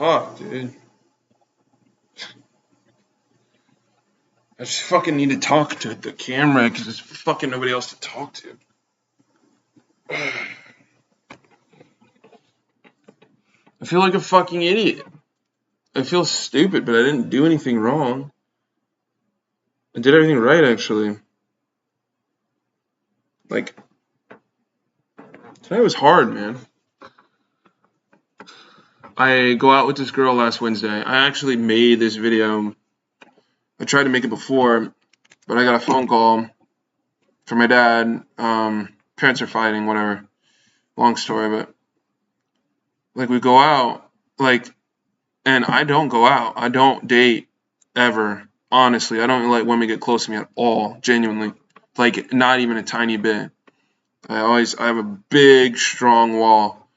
Fuck, dude. I just fucking need to talk to the camera because there's fucking nobody else to talk to. I feel like a fucking idiot. I feel stupid, but I didn't do anything wrong. I did everything right, actually. Like, tonight was hard, man. I go out with this girl last Wednesday. I actually made this video. I tried to make it before, but I got a phone call from my dad. Parents are fighting, whatever. Long story, but like we go out, like, and I don't go out. I don't date ever. Honestly, I don't let women get close to me at all. Genuinely, like not even a tiny bit. I have a big, strong wall,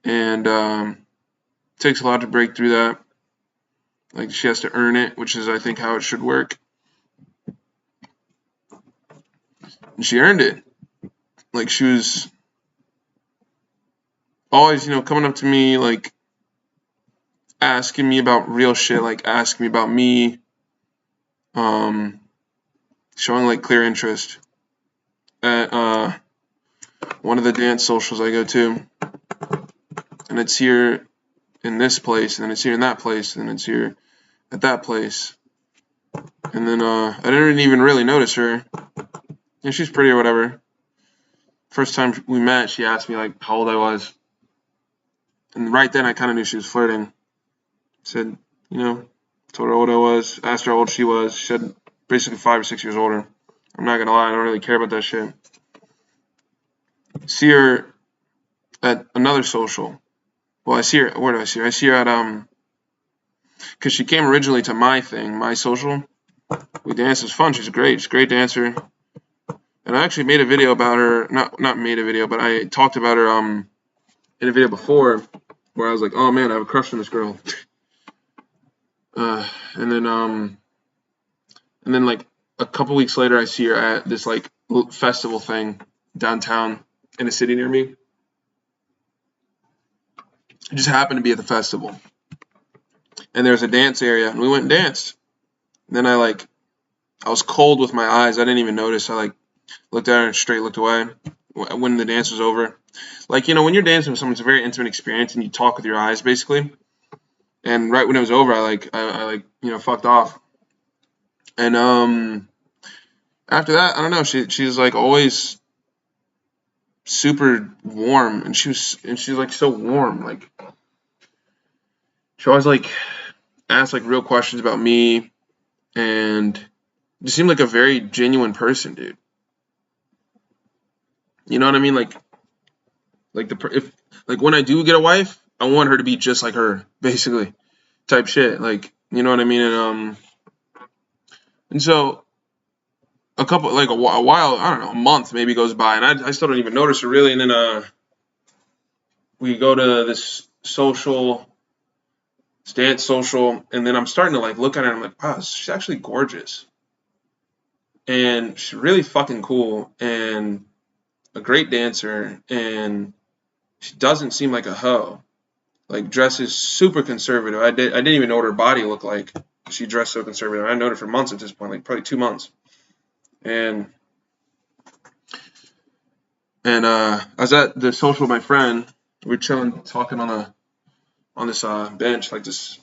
and it takes a lot to break through that. Like she has to earn it, which is I think how it should work. And she earned it. Like she was always, coming up to me, like asking me about real shit, like asking me about me, showing like clear interest at one of the dance socials I go to, and it's here in this place, and then it's here in that place, and then it's here at that place, and then I didn't even really notice her. Yeah, she's pretty or whatever. First time we met, she asked me like how old I was, and right then I kind of knew she was flirting. Said, told her how old I was, asked her how old she was. She said basically 5 or 6 years older. I'm not gonna lie, I don't really care about that shit. See her at another social. Well, I see her. Where do I see her? I see her at because she came originally to my thing, my social. We danced. It was fun. She's great. She's a great dancer. And I actually made a video about her. Not made a video, but I talked about her in a video before, where I was like, oh man, I have a crush on this girl. And then like a couple weeks later, I see her at this like festival thing downtown in a city near me. I just happened to be at the festival, and there's a dance area, and we went and danced. And then I was cold with my eyes. I didn't even notice. I looked at her and straight looked away when the dance was over. Like, when you're dancing with someone, it's a very intimate experience, and you talk with your eyes basically. And right when it was over, I fucked off. And after that, I don't know. She's like always super warm, and she's like so warm. Like she always like asked like real questions about me, and just seemed like a very genuine person, dude. You know what I mean? Like if when I do get a wife, I want her to be just like her, basically, type shit. Like, you know what I mean? And so a couple like a while, I don't know, a month maybe goes by, and I still don't even notice her really. And then we go to this dance social, and then I'm starting to like look at her, and I'm like, wow, she's actually gorgeous, and she's really fucking cool, and a great dancer, and she doesn't seem like a hoe. Like dresses super conservative. I didn't even know what her body looked like. She dressed so conservative. I known her for months at this point, like probably 2 months. And I was at the social with my friend. We were chilling, talking on this bench, like this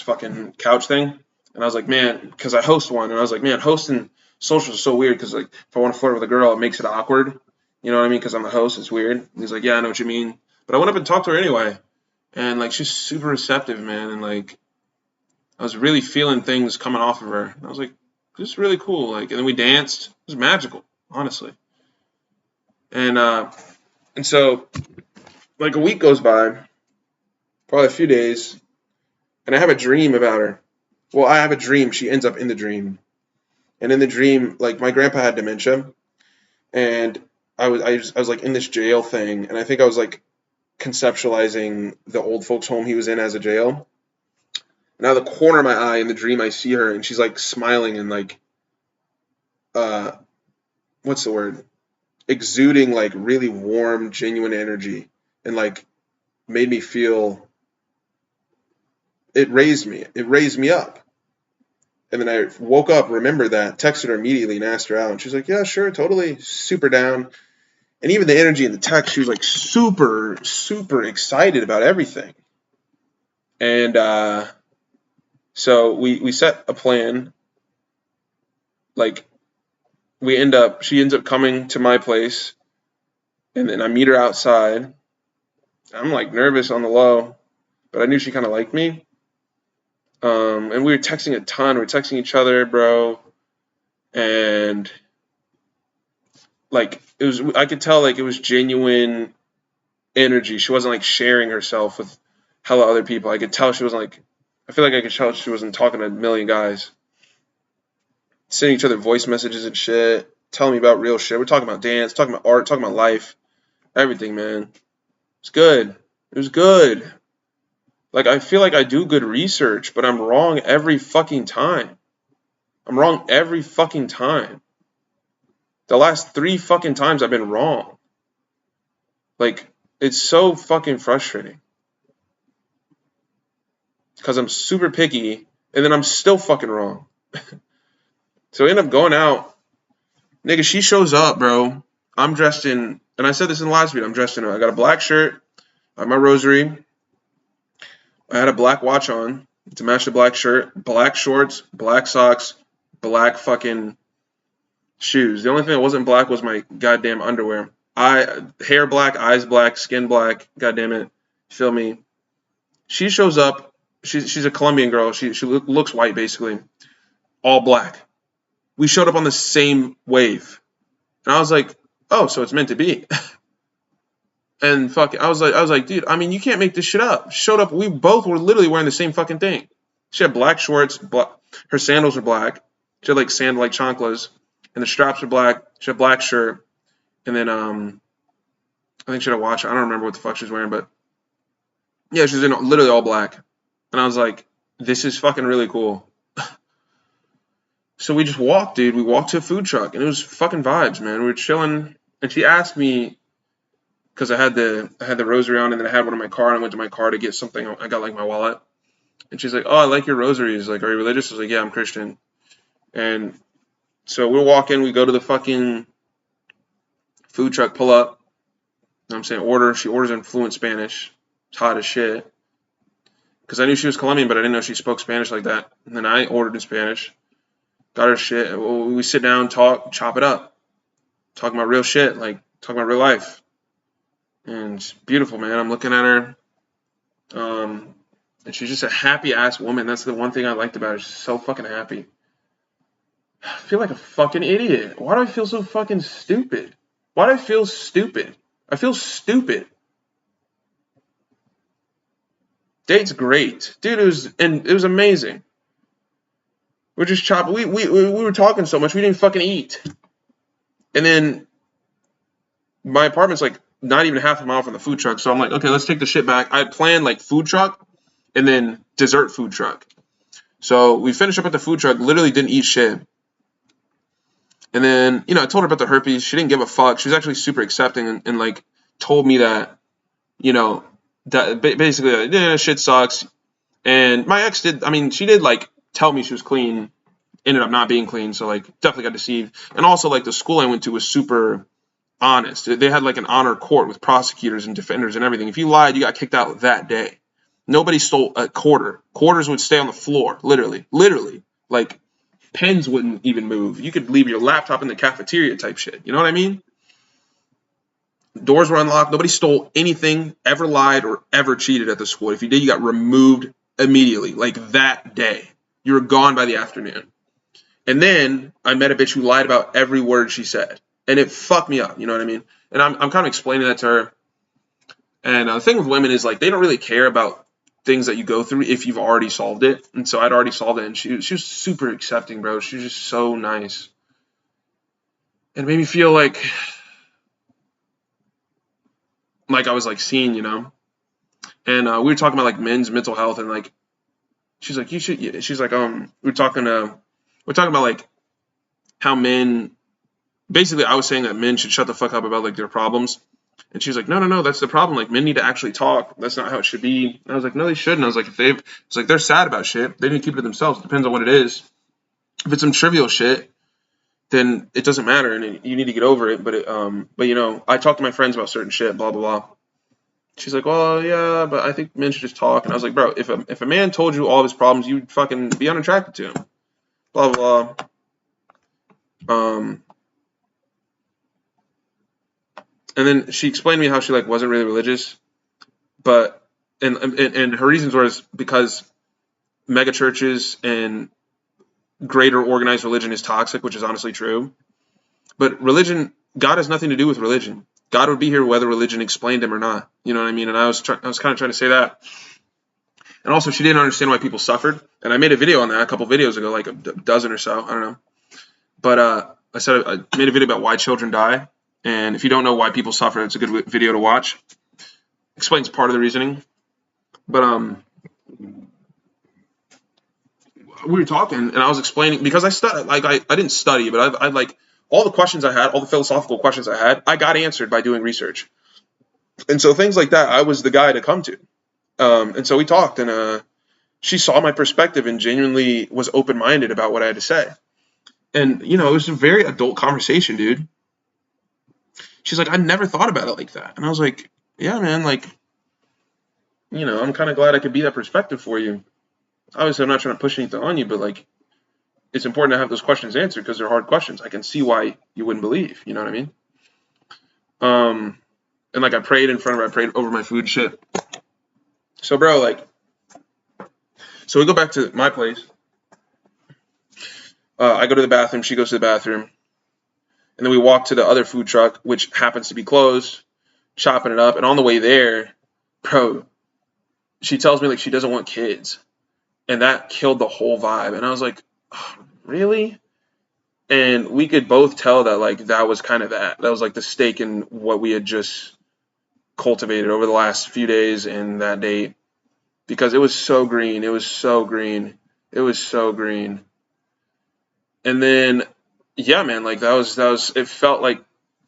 fucking couch thing. And I was like, man, because I host one, and I was like, man, hosting socials is so weird because like if I want to flirt with a girl, it makes it awkward. You know what I mean? Because I'm the host, it's weird. And he's like, yeah, I know what you mean. But I went up and talked to her anyway. And like she's super receptive, man, and like I was really feeling things coming off of her. And I was like, this is really cool. Like, and then we danced. It was magical, honestly. And so like a week goes by, probably a few days, and I have a dream about her. Well, I have a dream. She ends up in the dream, and in the dream, like my grandpa had dementia, and I was like in this jail thing, and I think I was like conceptualizing the old folks home he was in as a jail. And out of the corner of my eye in the dream, I see her, and she's like smiling and like, what's the word? Exuding like really warm, genuine energy, and like made me feel it raised me. It raised me up. And then I woke up, remembered that, texted her immediately and asked her out. And she's like, yeah, sure, totally, super down. And even the energy in the text, she was like super, super excited about everything. And so we set a plan. Like, she ends up coming to my place, and then I meet her outside. I'm like nervous on the low, but I knew she kind of liked me. And we were texting a ton. We were texting each other, bro. And like I could tell like it was genuine energy. She wasn't like sharing herself with hella other people. I could tell she wasn't like, I feel like I could tell she wasn't talking to a million guys. Sending each other voice messages and shit, telling me about real shit. We're talking about dance, talking about art, talking about life, everything, man. It's good. It was good. Like, I feel like I do good research, but I'm wrong every fucking time. I'm wrong every fucking time. The last 3 fucking times I've been wrong. Like, it's so fucking frustrating. Because I'm super picky, and then I'm still fucking wrong. So I end up going out. Nigga, she shows up, bro. I'm dressed in, and I said this in the last video, I got a black shirt, I have my rosary, I had a black watch on to match the black shirt, black shorts, black socks, black fucking shoes. The only thing that wasn't black was my goddamn underwear. Hair black, eyes black, skin black, goddamn it. Feel me? She shows up. She's a Colombian girl. She looks white basically. All black. We showed up on the same wave. And I was like, oh, so it's meant to be. And fuck, I was like, dude, I mean, you can't make this shit up. Showed up, we both were literally wearing the same fucking thing. She had black shorts, her sandals were black. She had like sandal like chanclas, and the straps were black. She had a black shirt, and then I think she had a watch. I don't remember what the fuck she was wearing, but yeah, she was in literally all black. And I was like, this is fucking really cool. So we just walked, dude. We walked to a food truck, and it was fucking vibes, man. We were chilling, and she asked me, because I had the rosary on, and then I had one in my car, and I went to my car to get something. I got like my wallet, and she's like, "Oh, I like your rosaries. Like, are you religious?" I was like, "Yeah, I'm Christian." And so we'll walk in. We go to the fucking food truck, pull up. You know what I'm saying, order. She orders in fluent Spanish. It's hot as shit. Because I knew she was Colombian, but I didn't know she spoke Spanish like that. And then I ordered in Spanish. Got her shit. We sit down, talk, chop it up. Talking about real shit, like talking about real life. And it's beautiful, man. I'm looking at her. And she's just a happy ass woman. That's the one thing I liked about her. She's so fucking happy. I feel like a fucking idiot. Why do I feel so fucking stupid? Why do I feel stupid? I feel stupid. Date's great. Dude, it was amazing. We're just chopping. We were talking so much we didn't fucking eat. And then my apartment's like not even half a mile from the food truck, so I'm like, okay, let's take the shit back. I had planned like food truck and then dessert food truck. So we finished up at the food truck, literally didn't eat shit. And then, I told her about the herpes. She didn't give a fuck. She was actually super accepting and like told me that, that basically, shit sucks. And my ex she did like tell me she was clean, ended up not being clean. So like definitely got deceived. And also like the school I went to was super honest. They had like an honor court with prosecutors and defenders and everything. If you lied, you got kicked out that day. Nobody stole a quarter. Quarters would stay on the floor, literally. Like pens wouldn't even move. You could leave your laptop in the cafeteria type shit. You know what I mean? Doors were unlocked. Nobody stole anything, ever lied, or ever cheated at the school. If you did, you got removed immediately, like that day. You were gone by the afternoon. And then I met a bitch who lied about every word she said. And it fucked me up, you know what I mean? And I'm kind of explaining that to her. And the thing with women is, like, they don't really care about things that you go through if you've already solved it. And so I'd already solved it, and she was super accepting, bro. She was just so nice. And it made me feel like I was, like, seen, And we were talking about, like, men's mental health, and, like, she's like, she's like, we're talking about, like, how men, basically I was saying that men should shut the fuck up about, like, their problems. And she's like, no, that's the problem. Like, men need to actually talk. That's not how it should be. And I was like, no, they shouldn't. I was like, it's like they're sad about shit. They need to keep it to themselves. It depends on what it is. If it's some trivial shit, then it doesn't matter, and you need to get over it. But you know, I talk to my friends about certain shit, blah blah blah. She's like, well, yeah, but I think men should just talk. And I was like, bro, if a man told you all of his problems, you'd fucking be unattracted to him. Blah blah blah. And then she explained to me how she like wasn't really religious, but and her reasons was because mega churches and greater organized religion is toxic, which is honestly true. But religion, God has nothing to do with religion. God would be here whether religion explained him or not. You know what I mean? And I was kind of trying to say that. And also, she didn't understand why people suffered. And I made a video on that a couple videos ago, like a dozen or so. I don't know. But I made a video about why children die. And if you don't know why people suffer, it's a good video to watch. Explains part of the reasoning. But we were talking, and I was explaining, because I didn't study, but I like all the questions I had, all the philosophical questions I had, I got answered by doing research. And so things like that, I was the guy to come to. And so we talked, and she saw my perspective and genuinely was open-minded about what I had to say. And, you know, it was a very adult conversation, dude. She's like, I never thought about it like that. And I was like, yeah, man, like, you know, I'm kind of glad I could be that perspective for you. Obviously, I'm not trying to push anything on you, but, like, it's important to have those questions answered because they're hard questions. I can see why you wouldn't believe. You know what I mean? And, like, I prayed in front of her. I prayed over my food shit. So, bro, like, so we go back to my place. I go to the bathroom. She goes to the bathroom. And then we walk to the other food truck, which happens to be closed, chopping it up. And on the way there, bro, she tells me, like, she doesn't want kids. And that killed the whole vibe. And I was like, oh, really? And we could both tell that, like, that was kind of that. That was, like, the stake in what we had just cultivated over the last few days and that date. Because it was so green. It was so green. It was so green. And then, yeah, man, like, that was, it felt like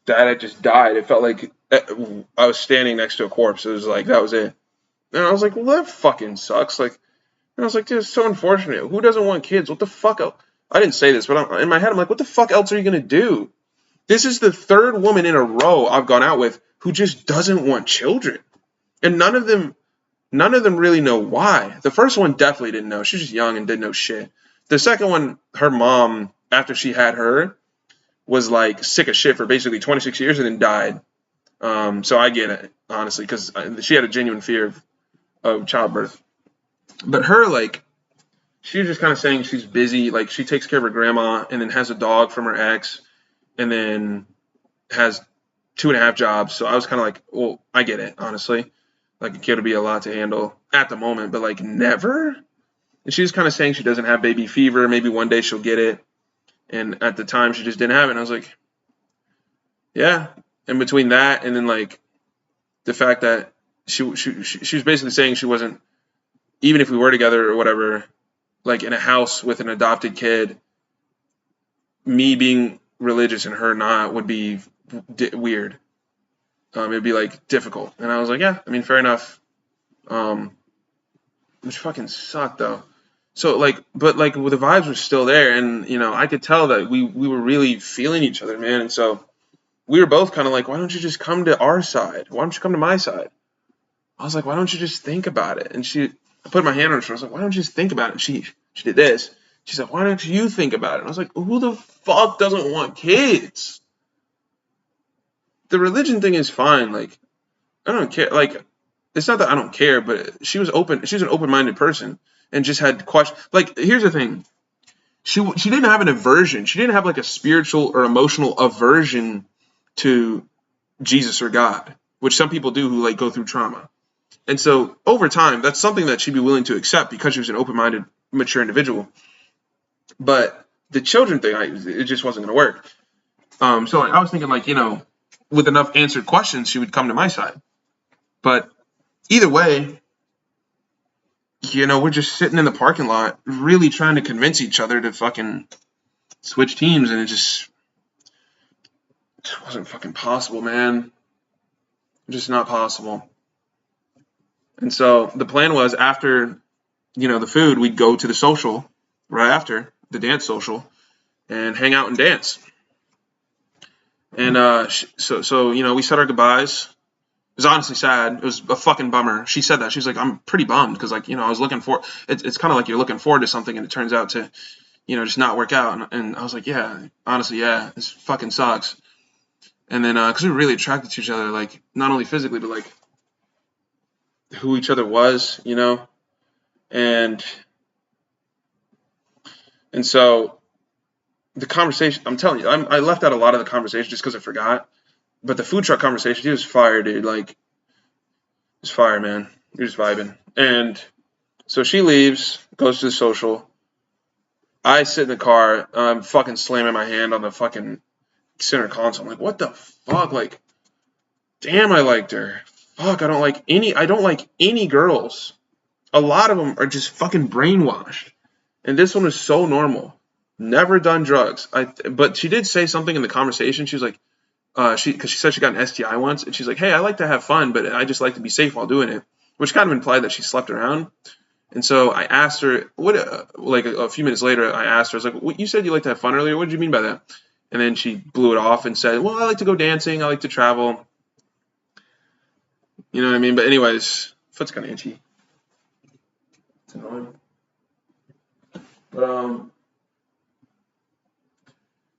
that had just died. It felt like I was standing next to a corpse. It was like, that was it. And I was like, well, that fucking sucks. Like, and I was like, dude, it's so unfortunate. Who doesn't want kids? What the fuck else? I didn't say this, but in my head, I'm like, what the fuck else are you going to do? This is the third woman in a row I've gone out with who just doesn't want children. And none of them really know why. The first one definitely didn't know. She was just young and didn't know shit. The second one, her mom, after she had her, was like sick of shit for basically 26 years and then died. So I get it, honestly, because she had a genuine fear of childbirth. But her, like, she was just kind of saying she's busy. Like, she takes care of her grandma and then has a dog from her ex and then has 2.5 jobs. So I was kind of like, well, I get it, honestly. Like, a kid would be a lot to handle at the moment, but, like, never? And she was kind of saying she doesn't have baby fever. Maybe one day she'll get it. And at the time, she just didn't have it. And I was like, yeah. And between that and then, like, the fact that she was basically saying she wasn't, even if we were together or whatever, like, in a house with an adopted kid, me being religious and her not would be weird. It'd be, like, difficult. And I was like, yeah, I mean, fair enough. Which fucking sucked, though. So, like, but, like, the vibes were still there. And, you know, I could tell that we were really feeling each other, man. And so we were both kind of like, why don't you just come to our side? Why don't you come to my side? I was like, why don't you just think about it? And I put my hand on her shoulder. I was like, why don't you just think about it? And she did this. She said, why don't you think about it? And I was like, who the fuck doesn't want kids? The religion thing is fine. Like, I don't care. Like, it's not that I don't care, but she was open. She was an open-minded person and just had questions. Like, here's the thing. She didn't have an aversion. She didn't have, like, a spiritual or emotional aversion to Jesus or God, which some people do who, like, go through trauma. And so over time, that's something that she'd be willing to accept because she was an open-minded, mature individual. But the children thing, it just wasn't going to work. So I was thinking, like, you know, with enough answered questions, she would come to my side. But either way, you know, we're just sitting in the parking lot really trying to convince each other to fucking switch teams, and it just wasn't fucking possible, man. Just not possible. And so the plan was after, the food, we'd go to the social right after the dance social and hang out and dance. And so we said our goodbyes. It was honestly sad. It was a fucking bummer. She said that. She was like, I'm pretty bummed because, like, I was looking for it's kind of like you're looking forward to something and it turns out to, just not work out. And I was like, yeah, honestly, yeah, this fucking sucks. And then, because we were really attracted to each other, like, not only physically, but like who each other was, and so the conversation, I'm telling you, I left out a lot of the conversation just because I forgot. But the food truck conversation, he was fire, dude. Like, it was fire, man. You're just vibing. And so she leaves, goes to the social. I sit in the car. I'm fucking slamming my hand on the fucking center console. I'm like, what the fuck? Like, damn, I liked her. Fuck, I don't like any girls. A lot of them are just fucking brainwashed. And this one was so normal. Never done drugs. But she did say something in the conversation. She was like, because she said she got an STI once, and she's like, hey, I like to have fun, but I just like to be safe while doing it, which kind of implied that she slept around. And so I asked her, a few minutes later, I asked her, I was like, what, you said you like to have fun earlier. What did you mean by that? And then she blew it off and said, well, I like to go dancing. I like to travel. You know what I mean? But anyways, foot's kind of itchy. It's annoying. But,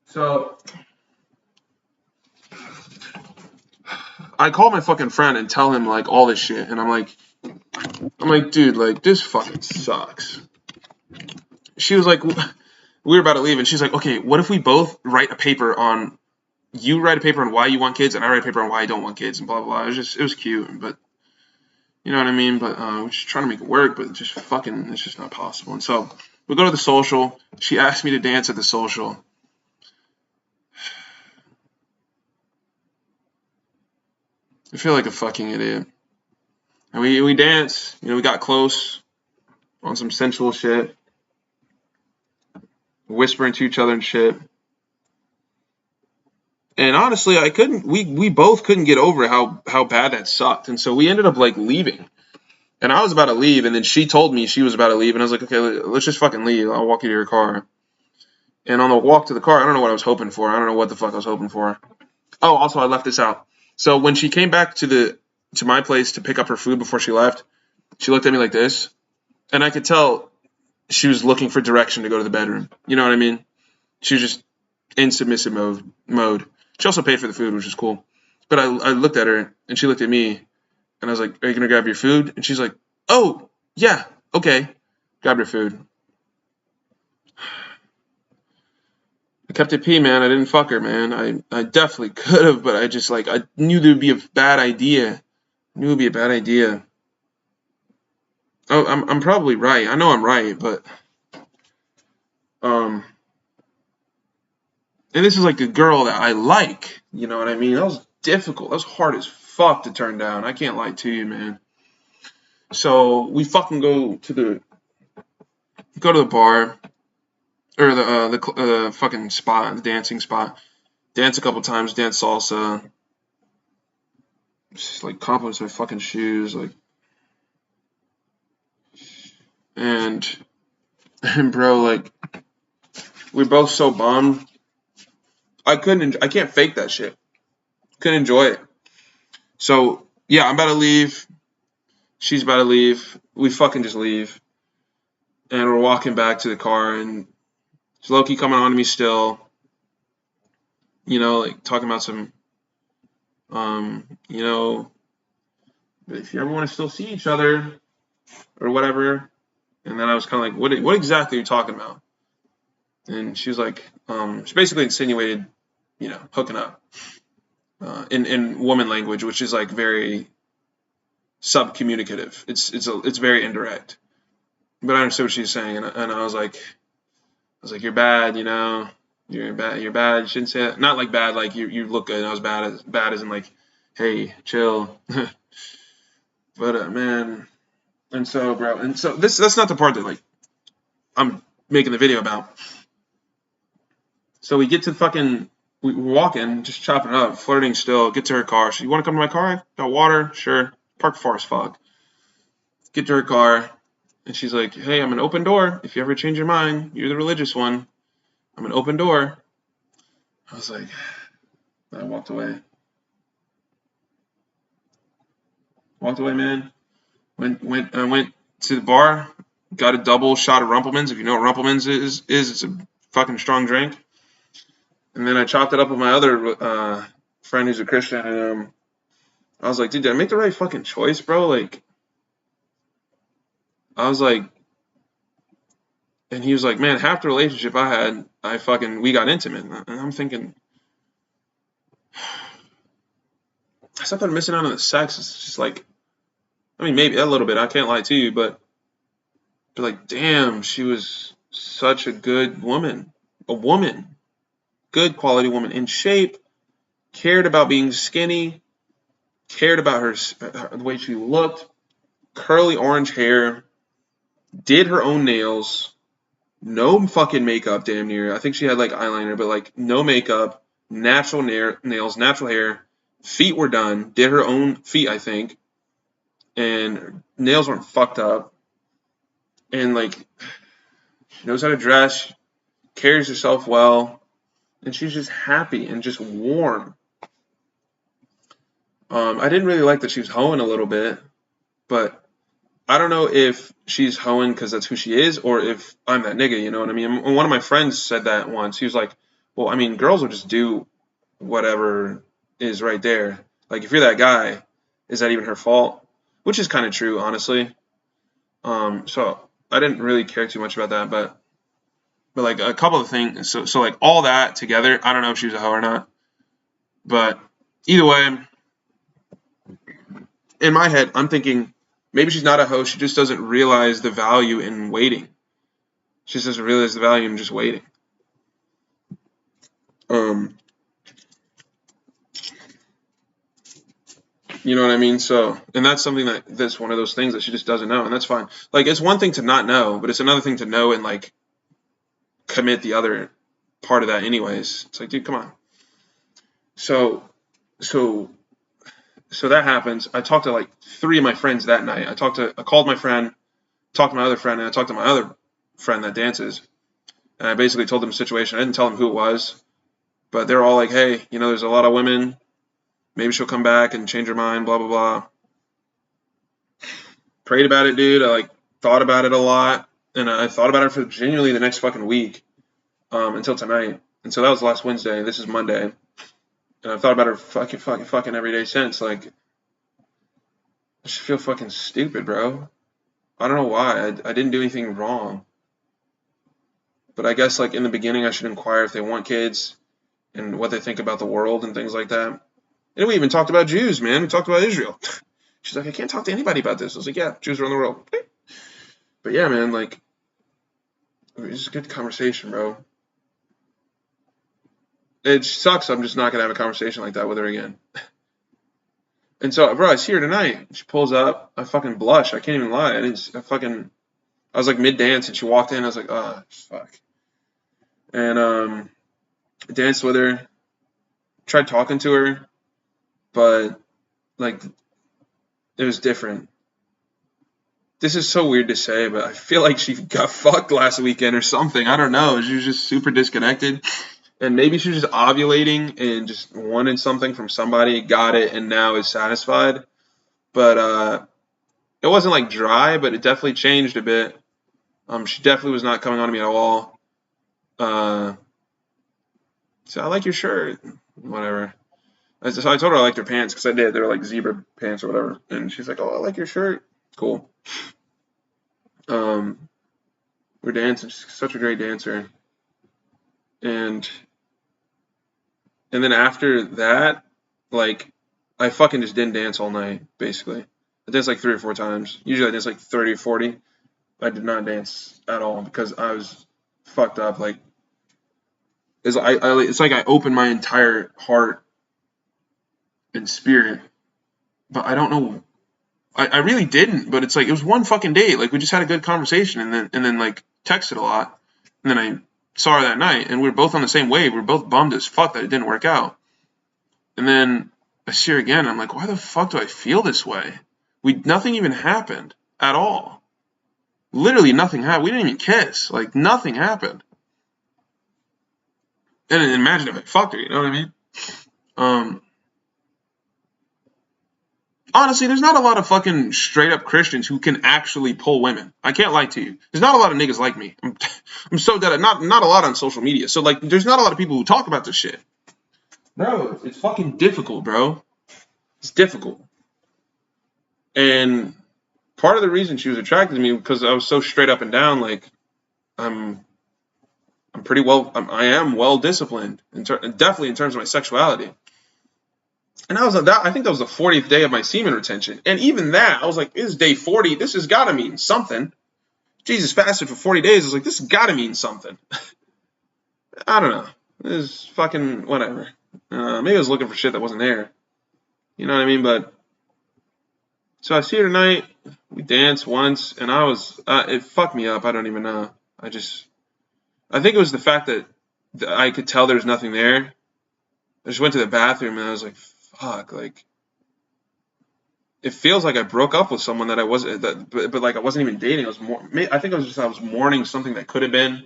so I call my fucking friend and tell him, like, all this shit. And I'm like, dude, like, this fucking sucks. She was like, we were about to leave, and she's like, okay, what if we both write a paper on, you write a paper on why you want kids, and I write a paper on why I don't want kids, and blah, blah, blah. It was cute, but, you know what I mean? But we're just trying to make it work, but it's just not possible. And so we go to the social. She asked me to dance at the social. I feel like a fucking idiot. And we danced, we got close on some sensual shit, whispering to each other and shit. And honestly, we both couldn't get over how bad that sucked. And so we ended up, like, leaving. And I was about to leave, and then she told me she was about to leave, and I was like, okay, let's just fucking leave. I'll walk you to your car. And on the walk to the car, I don't know what I was hoping for. I don't know what the fuck I was hoping for. Oh, also, I left this out. So when she came back to my place to pick up her food before she left, she looked at me like this, and I could tell she was looking for direction to go to the bedroom. You know what I mean? She was just in submissive mode. She also paid for the food, which is cool. But I looked at her, and she looked at me, and I was like, are you going to grab your food? And she's like, oh, yeah, okay. Grab your food. I kept it P, man. I didn't fuck her, man. I definitely could have, but I just, like, I knew there would be a bad idea. Oh, I'm probably right. I know I'm right, but and this is like a girl that I like. You know what I mean? That was difficult. That was hard as fuck to turn down. I can't lie to you, man. So we fucking go to the bar or the fucking spot, the dancing spot. Dance a couple times, dance salsa. Just, like, compliments my fucking shoes, like. And bro, like, we're both so bummed. I can't fake that shit. Couldn't enjoy it. So, yeah, I'm about to leave. She's about to leave. We fucking just leave. And we're walking back to the car, and it's Loki coming on to me still. Like, talking about some, if you ever want to still see each other or whatever. And then I was kind of like, what exactly are you talking about? And she was like, she basically insinuated, hooking up in woman language, which is, like, very subcommunicative. It's very indirect. But I understood what she was saying, and I was like, you're bad, you're bad. You shouldn't say that. Not like bad, like you look good. And I was bad as in, like, hey, chill. But man, and so, bro, and so that's not the part that, like, I'm making the video about. So we get to fucking we were walking, just chopping it up, flirting still. Get to her car. She, you want to come to my car? Got water? Sure. Park far as fuck. Get to her car, and she's like, hey, I'm an open door. If you ever change your mind, you're the religious one. I'm an open door. I was like, I walked away. Walked away, man. Went to the bar, got a double shot of Rumpelmans. If you know what Rumpelmans is it's a fucking strong drink. And then I chopped it up with my other friend who's a Christian, and I was like, dude, did I make the right fucking choice, bro? Like, I was like, and he was like, man, half the relationship I had, we got intimate. And I'm thinking, I thought I'm missing out on the sex. It's just like, I mean, maybe a little bit. I can't lie to you, but like, damn, she was such a good woman. A woman. Good quality woman. In shape. Cared about being skinny. Cared about the way she looked. Curly orange hair. Did her own nails. No fucking makeup, damn near. I think she had like eyeliner, but like no makeup. Natural nails, natural hair. Feet were done. Did her own feet, I think. And nails weren't fucked up. And like, she knows how to dress, carries herself well, and she's just happy and just warm. I didn't really like that she was hoeing a little bit, but I don't know if she's hoeing because that's who she is or if I'm that nigga, you know what I mean? And one of my friends said that once. He was like, well, I mean, girls will just do whatever is right there. Like, if you're that guy, is that even her fault? Which is kind of true, honestly. So I didn't really care too much about that, but like a couple of things. So like all that together, I don't know if she was a hoe or not, but either way, in my head, I'm thinking maybe she's not a hoe. She just doesn't realize the value in waiting. She just doesn't realize the value in just waiting. You know what I mean? So, and that's something that's one of those things that she just doesn't know, and that's fine. Like, it's one thing to not know, but it's another thing to know and like commit the other part of that anyways. It's like, dude, come on. So that happens. I talked to like 3 of my friends that night. I called my friend, talked to my other friend, and I talked to my other friend that dances. And I basically told them the situation. I didn't tell them who it was, but they're all like, hey, you know, there's a lot of women. Maybe she'll come back and change her mind, blah, blah, blah. Prayed about it, dude. I like thought about it a lot. And I thought about it for genuinely the next fucking week until tonight. And so that was last Wednesday. This is Monday. And I've thought about her fucking every day since. Like, I just feel fucking stupid, bro. I don't know why. I didn't do anything wrong. But I guess, like, in the beginning, I should inquire if they want kids and what they think about the world and things like that. And we even talked about Jews, man. We talked about Israel. She's like, I can't talk to anybody about this. I was like, yeah, Jews around the world. But yeah, man, like, it was just a good conversation, bro. It sucks I'm just not going to have a conversation like that with her again. And so, bro, I see her tonight. She pulls up. I fucking blush. I can't even lie. I was like mid-dance and she walked in. I was like, oh, fuck. And danced with her. Tried talking to her. But, like, it was different. This is so weird to say, but I feel like she got fucked last weekend or something. I don't know. She was just super disconnected. And maybe she was just ovulating and just wanted something from somebody, got it, and now is satisfied. But it wasn't like dry, but it definitely changed a bit. She definitely was not coming on to me at all. So I like your shirt. Whatever. So I told her I liked her pants because I did. They were like zebra pants or whatever. And she's like, oh, I like your shirt. Cool. We're dancing. She's such a great dancer. And then after that, like, I fucking just didn't dance all night, basically. I danced like 3 or 4 times. Usually I dance like 30 or 40. I did not dance at all because I was fucked up. Like, it's like I opened my entire heart and spirit, but I don't know. I really didn't, but it's like it was one fucking date. Like, we just had a good conversation and then like texted a lot, and then saw her that night, and we were both on the same wave. We were both bummed as fuck that it didn't work out. And then I see her again. I'm like, why the fuck do I feel this way? Nothing even happened at all. Literally nothing happened. We didn't even kiss. Like, nothing happened. And imagine if I fucked her, you know what I mean? Honestly, there's not a lot of fucking straight up Christians who can actually pull women. I can't lie to you. There's not a lot of niggas like me. I'm so dead. Not a lot on social media. So like, there's not a lot of people who talk about this shit. Bro, it's fucking difficult, bro. It's difficult. And part of the reason she was attracted to me because I was so straight up and down. Like, I'm pretty well. I am well disciplined, definitely in terms of my sexuality. And I was like, I think that was the 40th day of my semen retention. And even that, I was like, this is day 40. This has got to mean something. Jesus fasted for 40 days. I was like, this has got to mean something. I don't know. This is fucking whatever. Maybe I was looking for shit that wasn't there. You know what I mean? But so I see her tonight. We danced once, and it fucked me up. I don't even know. I think it was the fact that I could tell there's nothing there. I just went to the bathroom, and I was like, fuck, like, it feels like I broke up with someone that I wasn't, but like I wasn't even dating. I think I was mourning something that could have been.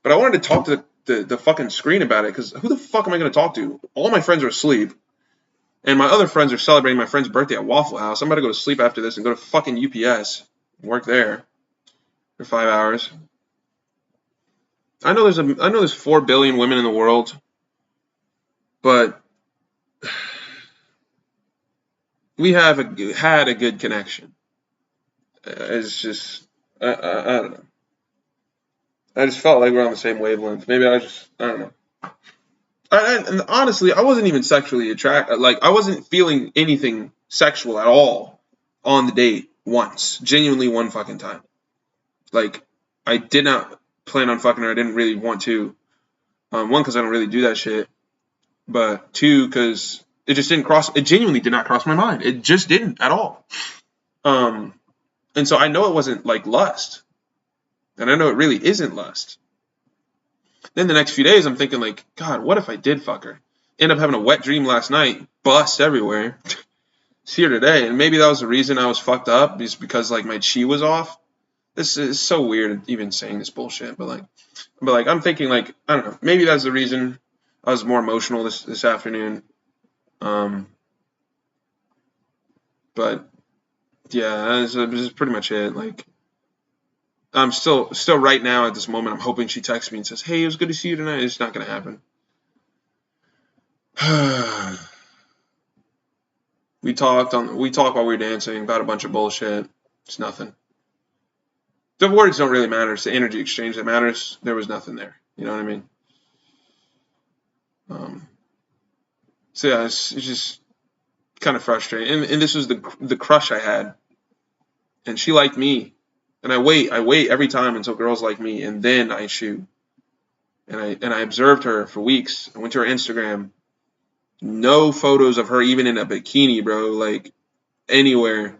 But I wanted to talk to the fucking screen about it, because who the fuck am I going to talk to? All my friends are asleep, and my other friends are celebrating my friend's birthday at Waffle House. I'm about to go to sleep after this and go to fucking UPS and work there for 5 hours. I know there's 4 billion women in the world, but we have had a good connection. It's just I don't know. I just felt like we're on the same wavelength. Maybe I don't know. And honestly, I wasn't even sexually attracted. Like, I wasn't feeling anything sexual at all on the date once. Genuinely one fucking time. Like, I did not plan on fucking her. I didn't really want to. One, because I don't really do that shit. But two, because it genuinely did not cross my mind. It just didn't at all. And so I know it wasn't like lust. And I know it really isn't lust. Then the next few days, I'm thinking like, God, what if I did fuck her? End up having a wet dream last night, bust everywhere. See her today, and maybe that was the reason I was fucked up, is because like my chi was off. This is so weird, even saying this bullshit, but like I'm thinking like, I don't know, maybe that's the reason I was more emotional this afternoon. But yeah, this is pretty much it. Like, I'm still right now at this moment, I'm hoping she texts me and says, hey, it was good to see you tonight. It's not going to happen. We talked while we were dancing about a bunch of bullshit. It's nothing. The words don't really matter. It's the energy exchange that matters. There was nothing there. You know what I mean? So yeah, it's just kind of frustrating. And this was the crush I had. And she liked me. And I wait every time until girls like me, and then I shoot. And I observed her for weeks. I went to her Instagram. No photos of her even in a bikini, bro. Like, anywhere.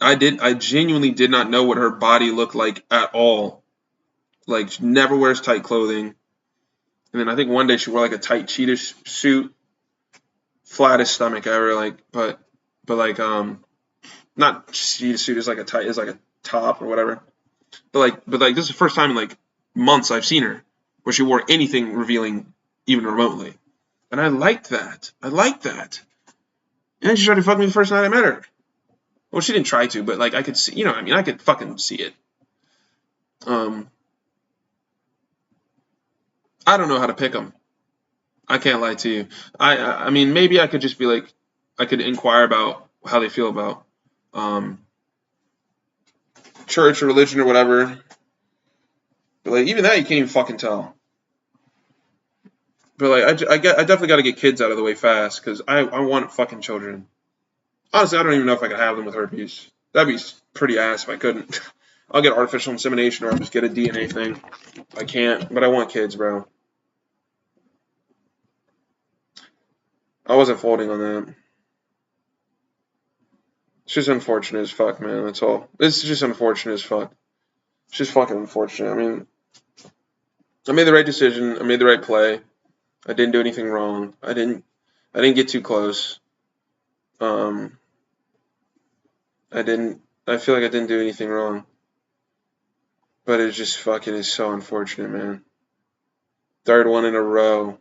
I genuinely did not know what her body looked like at all. Like, she never wears tight clothing. And then I think one day she wore like a tight cheetah suit, flattest stomach ever. Like, but like not cheetah suit. It's like a top or whatever. But like this is the first time in like months I've seen her where she wore anything revealing even remotely, and I liked that. And then she tried to fuck me the first night I met her. Well, she didn't try to, but like I could see, you know what I mean? I could fucking see it. I don't know how to pick them. I can't lie to you. I mean, maybe I could just be like, I could inquire about how they feel about church or religion or whatever. But like, even that you can't even fucking tell. But like, I definitely got to get kids out of the way fast, because I want fucking children. Honestly, I don't even know if I could have them with herpes. That'd be pretty ass if I couldn't. I'll get artificial insemination, or I'll just get a DNA thing. I can't, but I want kids, bro. I wasn't folding on that. It's just unfortunate as fuck, man. That's all. It's just unfortunate as fuck. It's just fucking unfortunate. I mean, I made the right decision. I made the right play. I didn't do anything wrong. I didn't get too close. I didn't. I feel like I didn't do anything wrong. But it just fucking is so unfortunate, man. Third one in a row.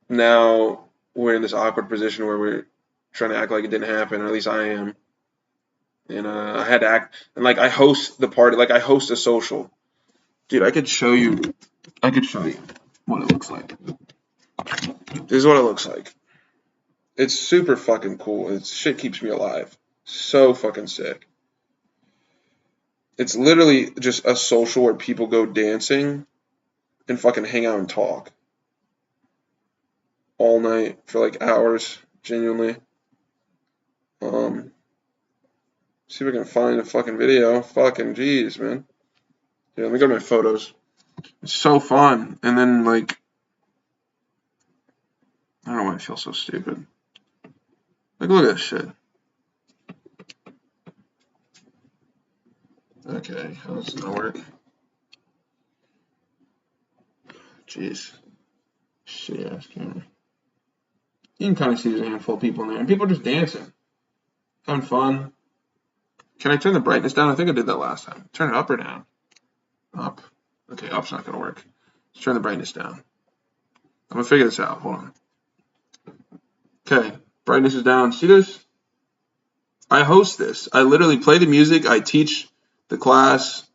Now we're in this awkward position where we're trying to act like it didn't happen, or at least I am. And I had to act, and like I host the party, like I host a social. Dude, I could show you what it looks like. This is what it looks like. It's super fucking cool. It's shit keeps me alive. So fucking sick. It's literally just a social where people go dancing and fucking hang out and talk all night for like hours, genuinely. See if I can find a fucking video. Fucking jeez, man. Yeah, let me go to my photos. It's so fun. And then like, I don't know why I feel so stupid. Like, look at this shit. Okay, how does this not work? Jeez. Shitty ass camera. You can kind of see there's a handful of people in there. And people are just dancing. Having fun. Can I turn the brightness down? I think I did that last time. Turn it up or down? Up. Okay, up's not going to work. Let's turn the brightness down. I'm going to figure this out. Hold on. Okay, brightness is down. See this? I host this. I literally play the music. I teach the class.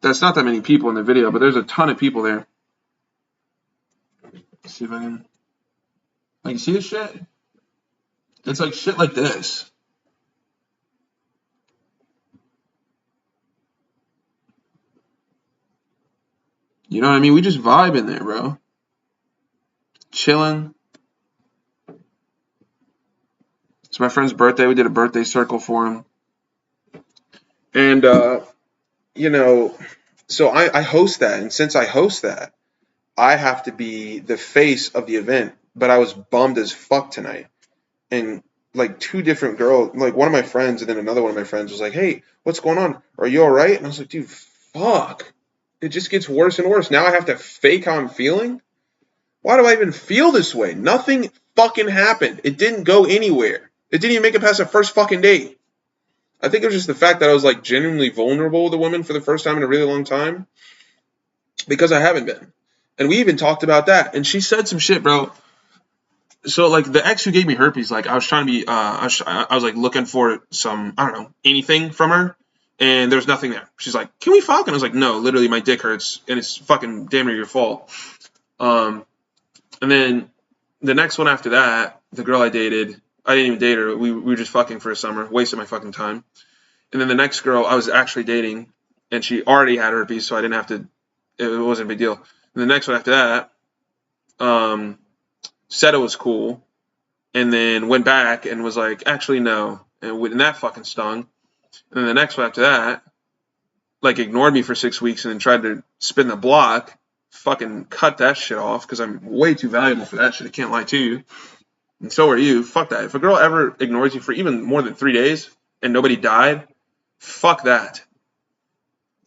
That's not that many people in the video, but there's a ton of people there. Let's see if I can. Like, see this shit? It's like shit like this. You know what I mean? We just vibe in there, bro. Chilling. It's my friend's birthday. We did a birthday circle for him. And, you know, so I host that. And since I host that, I have to be the face of the event. But I was bummed as fuck tonight. And like two different girls, like one of my friends and then another one of my friends was like, hey, what's going on? Are you all right? And I was like, dude, fuck. It just gets worse and worse. Now I have to fake how I'm feeling? Why do I even feel this way? Nothing fucking happened. It didn't go anywhere. It didn't even make it past the first fucking date. I think it was just the fact that I was like genuinely vulnerable with a woman for the first time in a really long time. Because I haven't been. And we even talked about that. And she said some shit, bro. So like the ex who gave me herpes, like I was trying to be, I was like looking for some, I don't know, anything from her, and there's nothing there. She's like, "Can we fuck?" And I was like, "No, literally my dick hurts, and it's fucking damn near your fault." And then the next one after that, the girl I dated, I didn't even date her. We were just fucking for a summer, wasted my fucking time. And then the next girl I was actually dating, and she already had herpes, so I didn't have to. It wasn't a big deal. And the next one after that, said it was cool, and then went back and was like, actually, no. And that fucking stung. And then the next one after that, like, ignored me for 6 weeks and then tried to spin the block. Fucking cut that shit off because I'm way too valuable for that shit. I can't lie to you. And so are you. Fuck that. If a girl ever ignores you for even more than 3 days and nobody died, fuck that.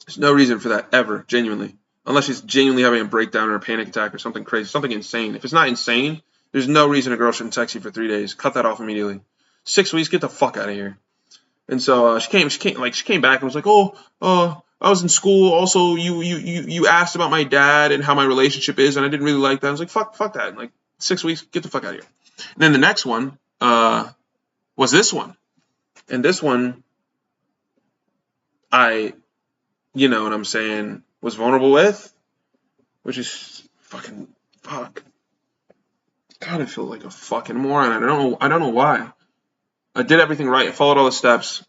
There's no reason for that ever, genuinely. Unless she's genuinely having a breakdown or a panic attack or something crazy, something insane. If it's not insane, there's no reason a girl shouldn't text you for 3 days. Cut that off immediately. 6 weeks, get the fuck out of here. And so she came back and was like, I was in school. Also, you asked about my dad and how my relationship is, and I didn't really like that. I was like, fuck that. And like 6 weeks, get the fuck out of here. And then the next one was this one, and this one I, you know what I'm saying, was vulnerable with, which is fucking fuck. God, I feel like a fucking moron. I don't know why. I did everything right. I followed all the steps.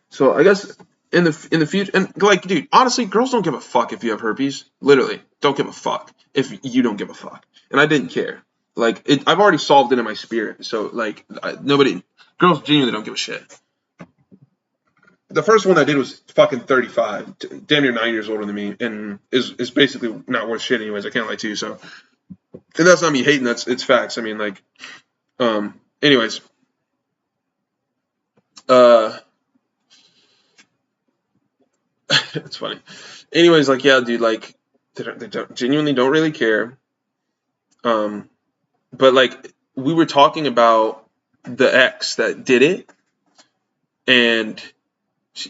So I guess in the future, and like, dude, honestly, girls don't give a fuck if you have herpes. Literally, don't give a fuck if you don't give a fuck. And I didn't care. Like, I've already solved it in my spirit. So like, girls genuinely don't give a shit. The first one I did was fucking 35, damn near 9 years older than me, and is basically not worth shit anyways. I can't lie to you. So, and that's not me hating. It's facts. I mean, like, anyways, It's funny. Anyways, like, yeah, dude, like, genuinely don't really care. Um, but like, we were talking about the ex that did it, and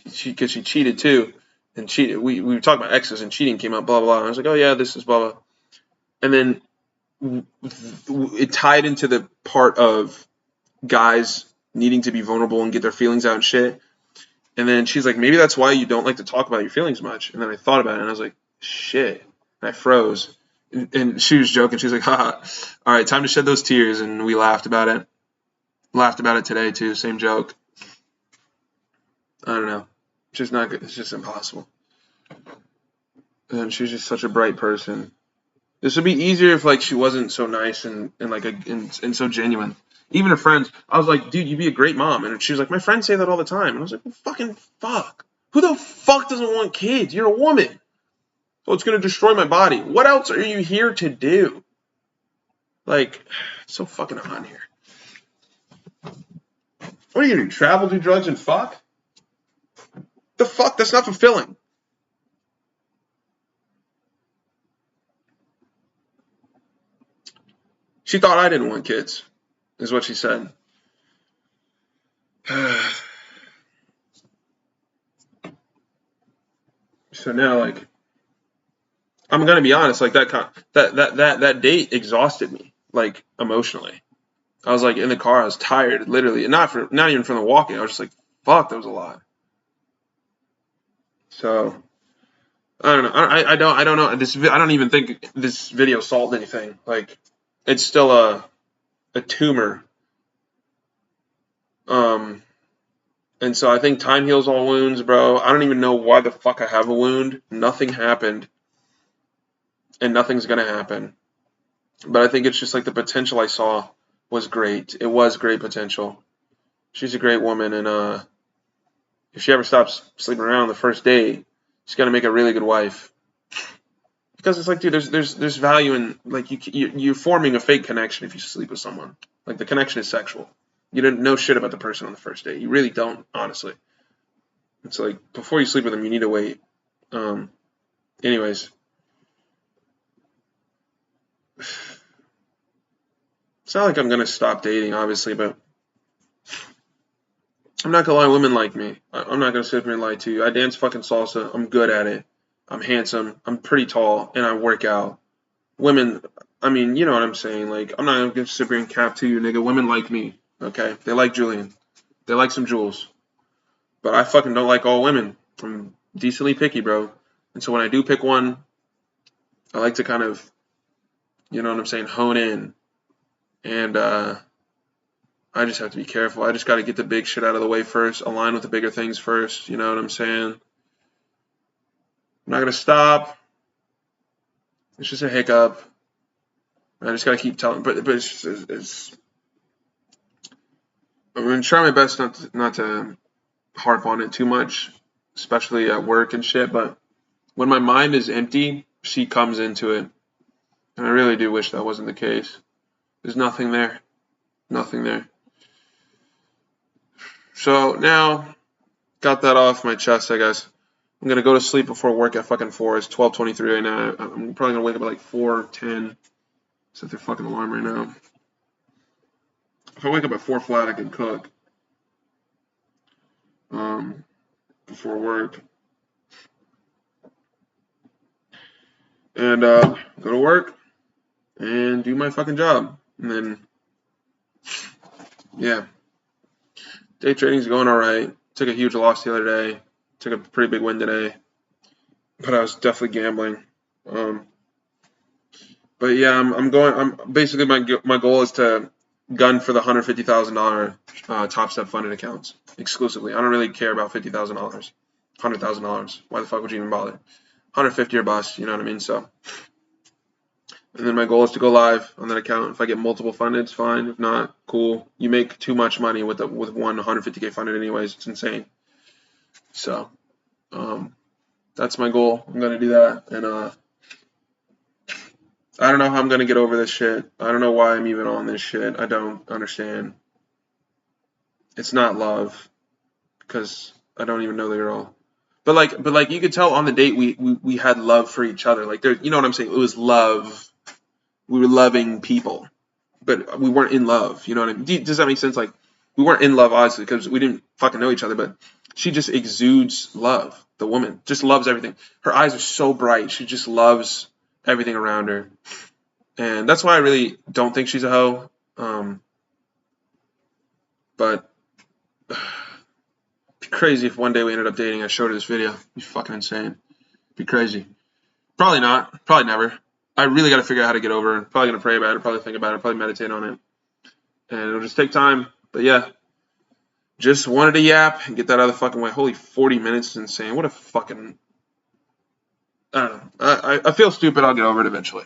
because she cheated too, and cheated. We were talking about exes and cheating came up, blah blah blah. And I was like, oh yeah, this is blah blah. And then it tied into the part of guys needing to be vulnerable and get their feelings out and shit. And then she's like, maybe that's why you don't like to talk about your feelings much. And then I thought about it and I was like, shit. And I froze. And she was joking. She was like, haha, all right, time to shed those tears. And we laughed about it. Laughed about it today too. Same joke. I don't know. It's just not good. It's just impossible. And she's just such a bright person. This would be easier if like she wasn't so nice and like and so genuine. Even her friends, I was like, dude, you'd be a great mom. And she was like, my friends say that all the time. And I was like, well, fucking fuck. Who the fuck doesn't want kids? You're a woman. So it's gonna destroy my body. What else are you here to do? Like, it's so fucking hot in here. What are you gonna do? Travel, do drugs, and fuck? The fuck? That's not fulfilling. She thought I didn't want kids, is what she said. So now, like, I'm gonna be honest, like that date exhausted me, like emotionally. I was like in the car, I was tired, literally, and not even from the walking. I was just like, fuck, that was a lot. So I don't know. I don't know. I don't even think this video solved anything. Like, it's still a tumor. Um, and so I think time heals all wounds, bro. I don't even know why the fuck I have a wound. Nothing happened, and nothing's gonna happen. But I think it's just like the potential I saw was great. It was great potential. She's a great woman, and if she ever stops sleeping around on the first date, she's gonna make a really good wife. Because it's like, dude, there's value in like you're forming a fake connection if you sleep with someone. Like the connection is sexual. You don't know shit about the person on the first date. You really don't, honestly. It's like before you sleep with them, you need to wait. Anyways, it's not like I'm gonna stop dating, obviously, but I'm not gonna lie. Women like me. I'm not gonna sit here and lie to you. I dance fucking salsa. I'm good at it. I'm handsome. I'm pretty tall, and I work out. Women, I mean, you know what I'm saying. Like, I'm not gonna sit here and cap to you, nigga. Women like me. Okay, they like Julian. They like some jewels. But I fucking don't like all women. I'm decently picky, bro. And so when I do pick one, I like to kind of, you know what I'm saying, hone in. And I just have to be careful. I just got to get the big shit out of the way first, align with the bigger things first. You know what I'm saying? I'm not going to stop. It's just a hiccup. I just got to keep telling. But it's I'm going to try my best not to harp on it too much, especially at work and shit. But when my mind is empty, she comes into it. And I really do wish that wasn't the case. There's nothing there. Nothing there. So now, got that off my chest, I guess. I'm gonna go to sleep before work at fucking 4. It's 12:23 right now. I'm probably gonna wake up at like 4:10. Set their fucking alarm right now. If I wake up at 4 flat, I can cook. Before work. And go to work and do my fucking job. And then, yeah. Day trading's going alright. Took a huge loss the other day. Took a pretty big win today. But I was definitely gambling. But yeah, I'm going. I'm basically my goal is to gun for the $150,000 Top Step funded accounts exclusively. I don't really care about $50,000, $100,000. Why the fuck would you even bother? 150 or bust. You know what I mean? So, and then my goal is to go live on that account. If I get multiple funded, it's fine. If not, cool. You make too much money with one 150K funded, anyways. It's insane. So, that's my goal. I'm gonna do that, and I don't know how I'm gonna get over this shit. I don't know why I'm even on this shit. I don't understand. It's not love, because I don't even know the girl. But like you could tell on the date we had love for each other. Like there, you know what I'm saying? It was love. We were loving people, but we weren't in love. You know what I mean? Does that make sense? Like we weren't in love obviously because we didn't fucking know each other, but she just exudes love. The woman just loves everything. Her eyes are so bright. She just loves everything around her, and that's why I really don't think she's a hoe. But it'd be crazy if one day we ended up dating. I showed her this video. It'd be fucking insane. It'd be crazy. Probably not. Probably never. I really got to figure out how to get over it. Probably gonna pray about it. Probably think about it. Probably meditate on it, and it'll just take time. But yeah, just wanted to yap and get that out of the fucking way. Holy 40 minutes is insane. What a fucking. I don't know. I feel stupid. I'll get over it eventually.